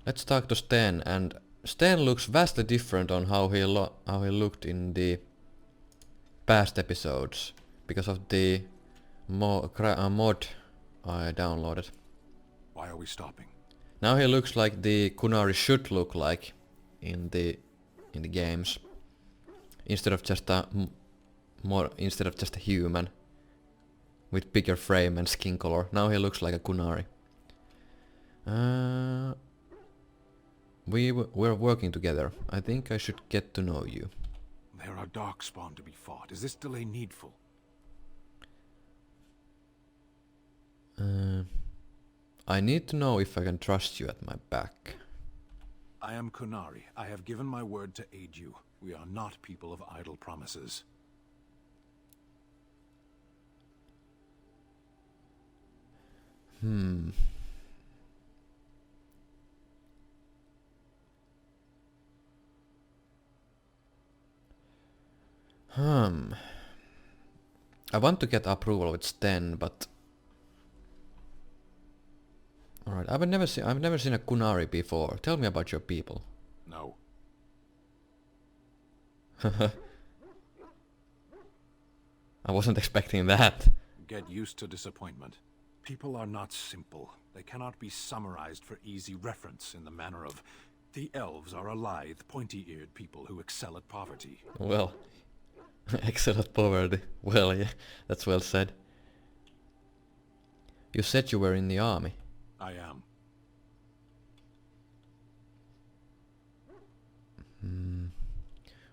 Let's talk to Sten, and Sten looks vastly different on how he looked in the past episodes because of the mod I downloaded. Why are we stopping? Now he looks like the Kunari should look like in the games, instead of just a human with bigger frame and skin color. Now he looks like a Kunari. We're working together. I think I should get to know you. There are darkspawn to be fought. Is this delay needful? I need to know if I can trust you at my back. I am Kunari. I have given my word to aid you. We are not people of idle promises. I want to get approval with Sten, but alright, I've never seen a Kunari before. Tell me about your people. No. I wasn't expecting that. Get used to disappointment. People are not simple. They cannot be summarized for easy reference in the manner of the elves are a lithe, pointy-eared people who excel at poverty. Well, excel at poverty. Well, yeah, that's well said. You said you were in the army. I am.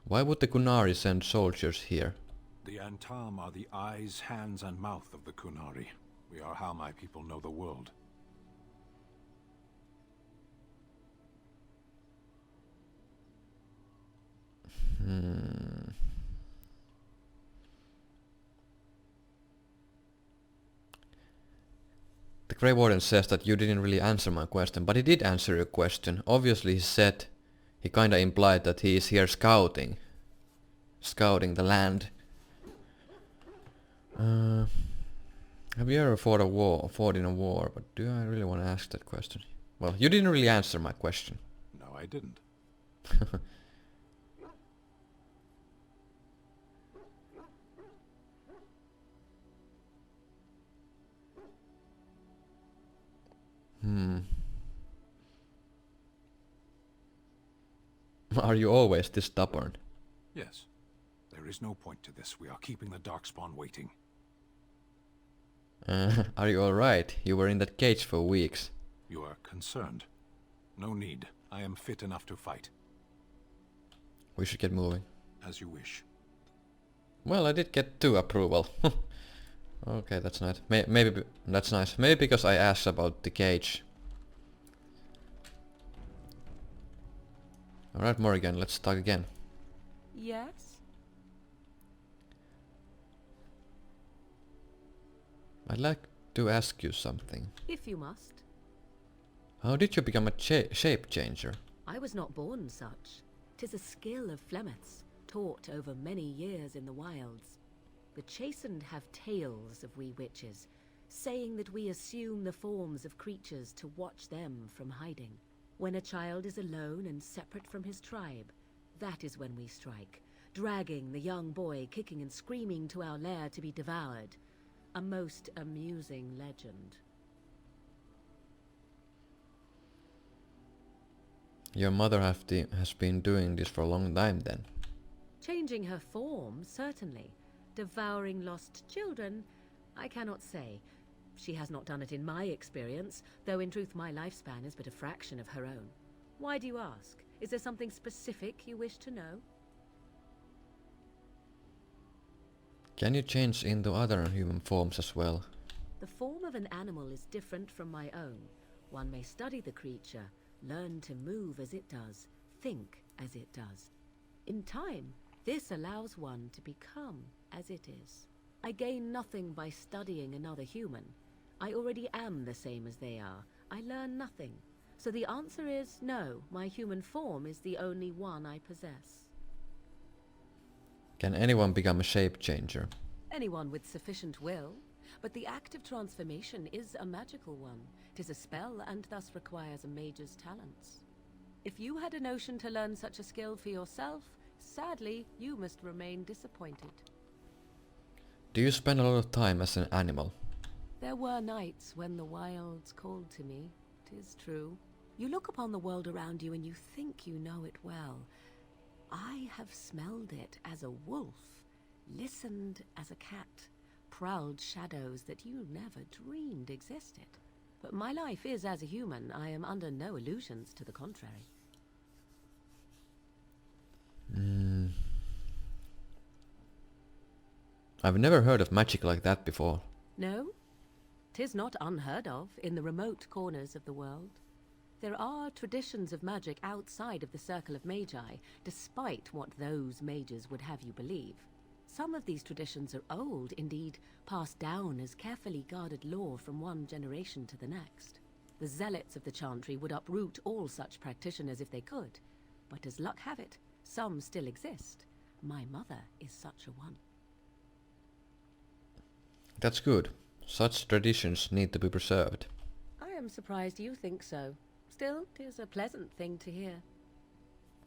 Why would the Kunari send soldiers here? The Antam are the eyes, hands, and mouth of the Kunari. We are how my people know the world. The Grey Warden says that you didn't really answer my question, but he did answer your question. Obviously he kinda implied that he is here scouting the land. Have you ever fought in a war? But do I really want to ask that question? Well, you didn't really answer my question. No, I didn't. Are you always this stubborn? Yes. There is no point to this. We are keeping the Darkspawn waiting. Are you alright? You were in that cage for weeks. You are concerned. No need. I am fit enough to fight. We should get moving. As you wish. Well, I did get 2 approval. Okay, that's nice. Maybe that's nice. Maybe because I asked about the cage. Alright, Morrigan, let's talk again. Yes? I'd like to ask you something. If you must. How did you become a shape changer? I was not born such. 'Tis a skill of Flemeth's, taught over many years in the wilds. The chastened have tales of we witches, saying that we assume the forms of creatures to watch them from hiding. When a child is alone and separate from his tribe, that is when we strike, dragging the young boy kicking and screaming to our lair to be devoured. A most amusing legend. Your mother has been doing this for a long time then. Changing her form, certainly. Devouring lost children, I cannot say. She has not done it in my experience, though in truth my lifespan is but a fraction of her own. Why do you ask? Is there something specific you wish to know? Can you change into other human forms as well? The form of an animal is different from my own. One may study the creature, learn to move as it does, think as it does. In time, this allows one to become as it is. I gain nothing by studying another human. I already am the same as they are. I learn nothing. So the answer is no, my human form is the only one I possess. Can anyone become a shape changer? Anyone with sufficient will, but the act of transformation is a magical one. 'Tis a spell and thus requires a mage's talents. If you had a notion to learn such a skill for yourself, sadly, you must remain disappointed. Do you spend a lot of time as an animal? There were nights when the wilds called to me, 'tis true. You look upon the world around you and you think you know it well. I have smelled it as a wolf, listened as a cat, prowled shadows that you never dreamed existed. But my life is as a human. I am under no illusions to the contrary. I've never heard of magic like that before. No? 'Tis not unheard of in the remote corners of the world. There are traditions of magic outside of the circle of magi, despite what those mages would have you believe. Some of these traditions are old, indeed, passed down as carefully guarded lore from one generation to the next. The zealots of the chantry would uproot all such practitioners if they could, but as luck have it, some still exist. My mother is such a one. That's good. Such traditions need to be preserved. I am surprised you think so. Still, 'tis a pleasant thing to hear.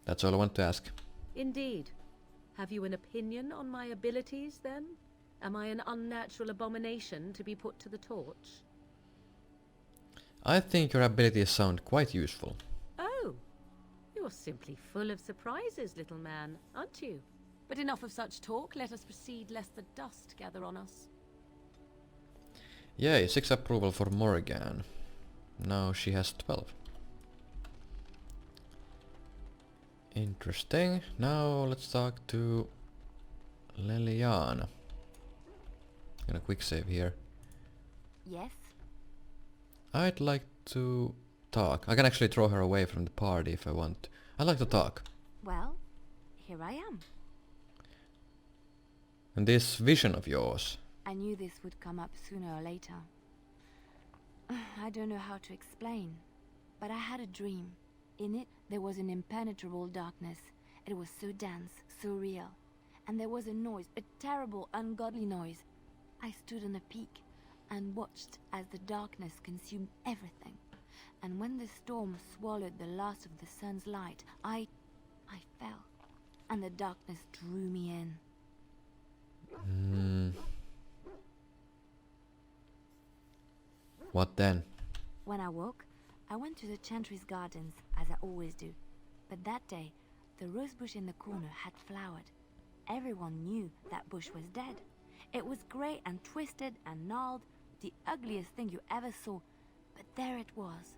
That's all I want to ask. Indeed. Have you an opinion on my abilities, then? Am I an unnatural abomination to be put to the torch? I think your abilities sound quite useful. Oh, you're simply full of surprises, little man, aren't you? But enough of such talk. Let us proceed, lest the dust gather on us. Yay, 6 approval for Morgan. Now she has 12. Interesting. Now let's talk to Leliana. Gonna quick save here. Yes? I'd like to talk. I can actually throw her away from the party if I want. I'd like to talk. Well, here I am. And this vision of yours. I knew this would come up sooner or later. I don't know how to explain, but I had a dream. In it, there was an impenetrable darkness. It was so dense, so real. And there was a noise, a terrible, ungodly noise. I stood on a peak and watched as the darkness consumed everything. And when the storm swallowed the last of the sun's light, I fell. And the darkness drew me in. What then? When I woke, I went to the Chantry's gardens, as I always do. But that day, the rosebush in the corner had flowered. Everyone knew that bush was dead. It was grey and twisted and gnarled, the ugliest thing you ever saw. But there it was,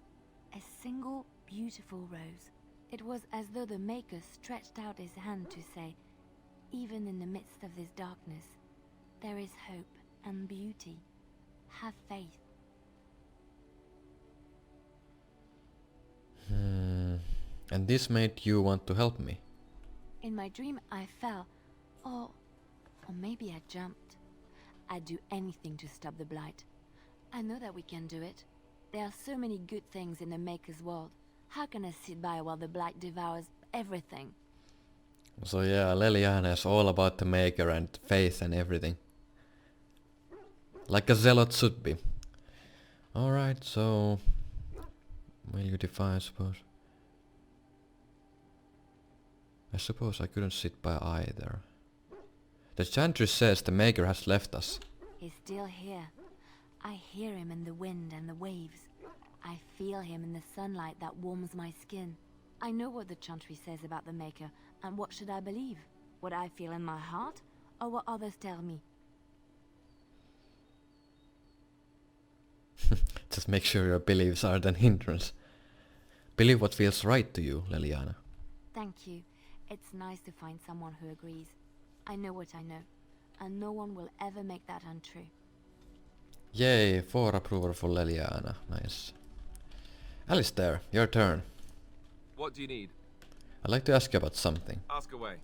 a single beautiful rose. It was as though the Maker stretched out his hand to say, even in the midst of this darkness, there is hope and beauty. Have faith. And this made you want to help me? In my dream, I fell. Or maybe I jumped. I'd do anything to stop the Blight. I know that we can do it. There are so many good things in the Maker's world. How can I sit by while the Blight devours everything? So yeah, Leliana is all about the Maker and faith and everything. Like a zealot should be. Alright, so... will you defy, I suppose? I suppose I couldn't sit by either. The Chantry says the Maker has left us. He's still here. I hear him in the wind and the waves. I feel him in the sunlight that warms my skin. I know what the Chantry says about the Maker, and what should I believe? What I feel in my heart, or what others tell me? Just make sure your beliefs aren't an hindrance. Believe what feels right to you, Leliana. Thank you. It's nice to find someone who agrees. I know what I know, and no one will ever make that untrue. Yay, 4 approval for Leliana. Nice. Alistair, your turn. What do you need? I'd like to ask you about something. Ask away.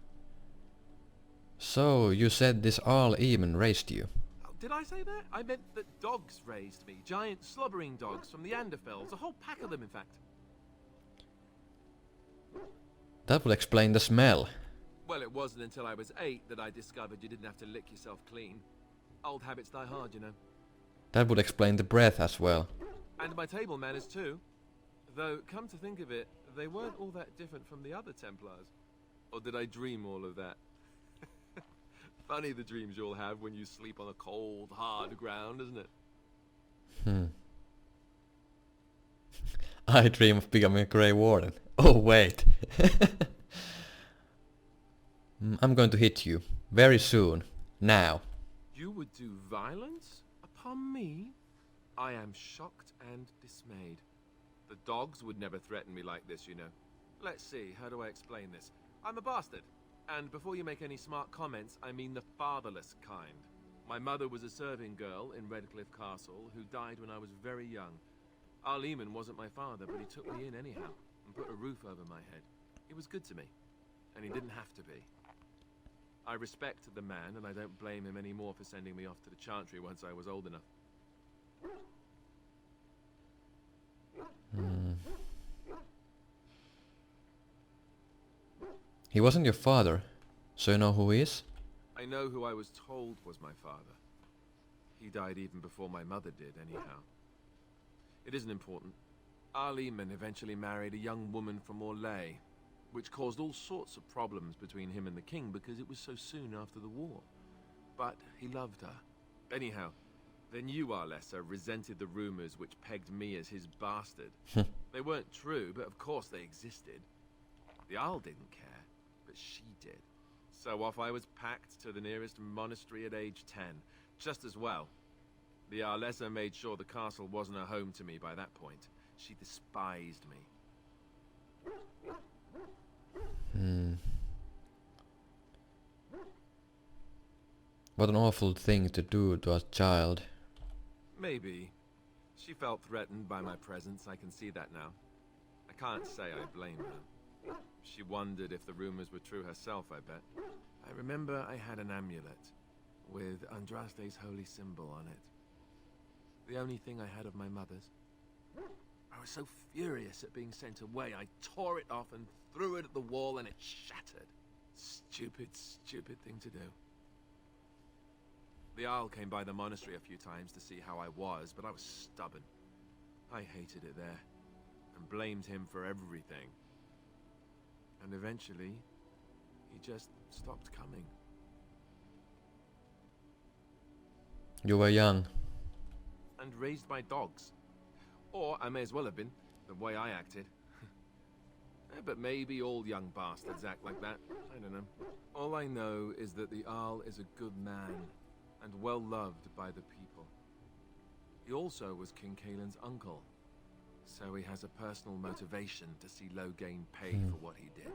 So, you said this Arl even raised you? Oh, did I say that? I meant that dogs raised me. Giant slobbering dogs from the Anderfells. A whole pack of them, in fact. That would explain the smell. Well, it wasn't until I was 8 that I discovered you didn't have to lick yourself clean. Old habits die hard, you know. That would explain the breath as well. And my table manners too. Though, come to think of it, they weren't all that different from the other Templars. Or did I dream all of that? Funny the dreams you'll have when you sleep on a cold, hard ground, isn't it? I dream of becoming a Grey Warden. Oh wait. I'm going to hit you. Very soon. Now. You would do violence upon me? I am shocked and dismayed. The dogs would never threaten me like this, you know. Let's see, how do I explain this? I'm a bastard. And before you make any smart comments, I mean the fatherless kind. My mother was a serving girl in Redcliffe Castle who died when I was very young. Arleman wasn't my father, but he took me in anyhow and put a roof over my head. He was good to me, and he didn't have to be. I respect the man, and I don't blame him anymore for sending me off to the Chantry once I was old enough. He wasn't your father, so you know who he is? I know who I was told was my father. He died even before my mother did, anyhow. It isn't important. Arleman eventually married a young woman from Orlais, which caused all sorts of problems between him and the king because it was so soon after the war. But he loved her. Anyhow, the new Arlessa resented the rumors which pegged me as his bastard. They weren't true, but of course they existed. The Arl didn't care, but she did. So off I was packed to the nearest monastery at age 10, just as well. The Arlessa made sure the castle wasn't a home to me by that point. She despised me. What an awful thing to do to a child. Maybe. She felt threatened by my presence, I can see that now. I can't say I blame her. She wondered if the rumors were true herself, I bet. I remember I had an amulet with Andraste's holy symbol on it. The only thing I had of my mother's. I was so furious at being sent away, I tore it off and threw it at the wall and it shattered. Stupid, stupid thing to do. The Arl came by the monastery a few times to see how I was, but I was stubborn. I hated it there, and blamed him for everything. And eventually, he just stopped coming. You were young. And raised my dogs. Or I may as well have been, the way I acted. But maybe all young bastards act like that. I don't know. All I know is that the Arl is a good man, and well loved by the people. He also was King Kaelin's uncle, so he has a personal motivation to see Loghain paid for what he did.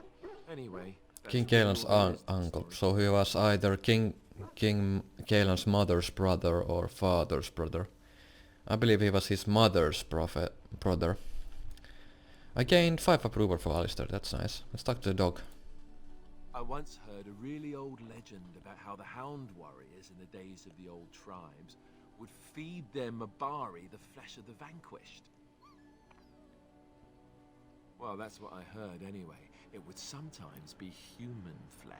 Anyway, King Kaelin's uncle, so he was either King Kaelin's mother's brother or father's brother. I believe he was his mother's brother. I gained 5 approval for Alistair, that's nice. Let's talk to the dog. I once heard a really old legend about how the Hound warriors in the days of the old tribes would feed their Mabari the flesh of the vanquished. Well, that's what I heard anyway. It would sometimes be human flesh.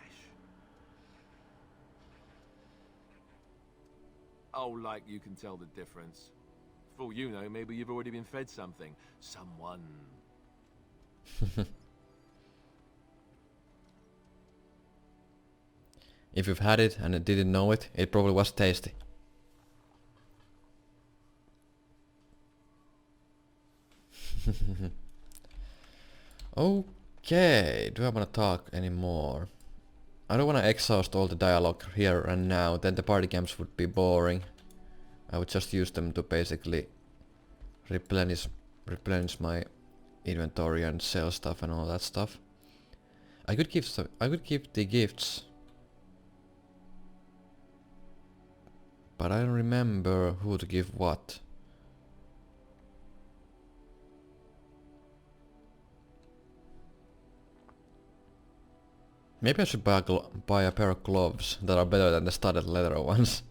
Oh, like you can tell the difference. For all you know, maybe you've already been fed something. Someone. If you've had it and didn't know it, it probably was tasty. Okay, do I want to talk anymore? I don't want to exhaust all the dialogue here and now, then the party camps would be boring. I would just use them to basically replenish my inventory and sell stuff and all that stuff. I could give the gifts, but I don't remember who to give what. Maybe I should buy a pair of gloves that are better than the studded leather ones.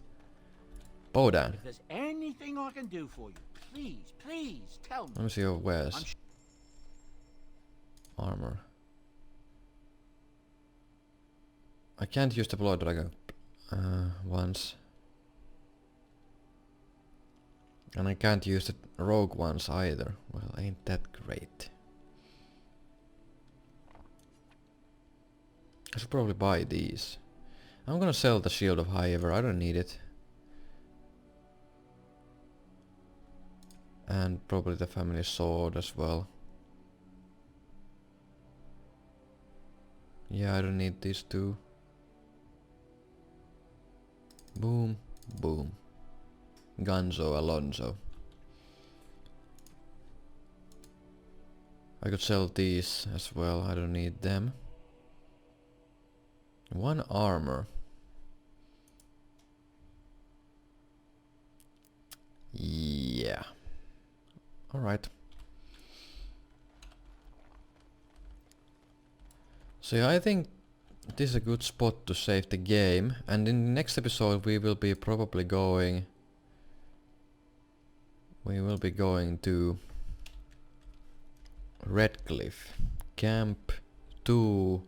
Bodan. If there's anything I can do for you, please, please tell me. Let me see your wares. Armor. I can't use the blood dragon once. And I can't use the rogue ones either. Well, ain't that great. I should probably buy these. I'm gonna sell the Shield of High Ever, I don't need it. And probably the family sword as well. Yeah, I don't need these two. Boom, boom. Gonzo Alonso. I could sell these as well, I don't need them. One armor. Yeah. Alright. So yeah, I think this is a good spot to save the game, and in the next episode we will be probably going... We will be going to Redcliffe. Camp 2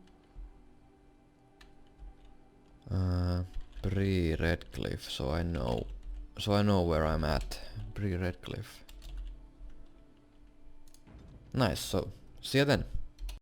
pre-Redcliffe, so I know where I'm at. Pre-Redcliffe. Nice, so see you then.